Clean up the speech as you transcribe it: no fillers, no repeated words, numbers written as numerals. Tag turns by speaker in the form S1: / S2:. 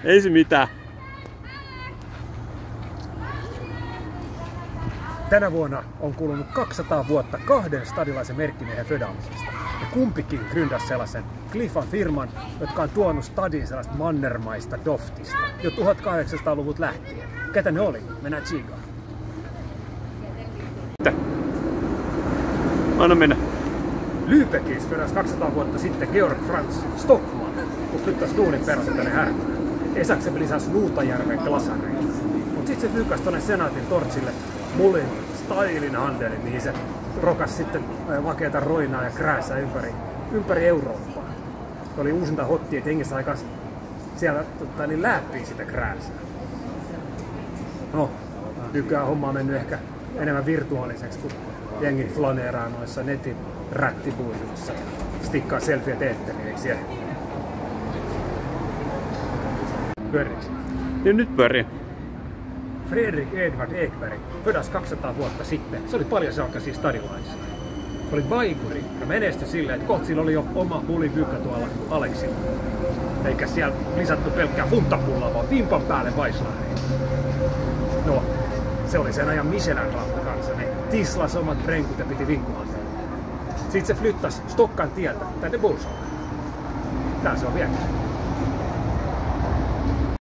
S1: Ei se mitään.
S2: Tänä vuonna on kulunut 200 vuotta kahden stadilaisen merkkimiehen födaamisesta. Ja kumpikin gründas sellaisen Cliffan firman, jotka on tuonut stadiin sellaista mannermaista doftista jo 1800-luvut lähtien. Ketä ne oli? Mennään tsiigaan.
S1: Anna mennä.
S2: Lübeckissä födas 200 vuotta sitten Georg Franz Stockmann, kun flyttas duunin perässä tänne Härkään. Esäksi se lisäsi Nuutajärven glasareihin. Mut sit se lykäs tonne Senaatin tortsille Mullin Stylin handelin, mihin se rokas sitten vakeata roinaa ja krääsää ympäri Eurooppaa. Se oli uusinta hottia, että hengissä aikaa siellä läppii sitä krääsää. No, nykyään homma on mennyt ehkä enemmän virtuaaliseksi, kun jengi flaneeraa noissa netin rättibuisissa. Stikkaa selfieet eetteriin, eikö siellä? Pyöriks?
S1: Ja nyt pyörii.
S2: Fredrik Edvard Ekberg födas 200 vuotta sitten. Se oli paljasalkaisia stadilaisia. Se oli baikuri ja menestyi silleen, että kohta sillä oli jo oma pulipykkä tuolla Aleksilla. Eikä siellä lisätty pelkkää funtapullaa, vaan vimpan päälle vaislaaria. No, se oli sen ajan Michelin-rahta kanssa. Ne tislas omat renkut ja piti vinkkuhanteella. Sitten se flyttas Stockan tieltä tänne Bursalle. Tää se on vieläkin.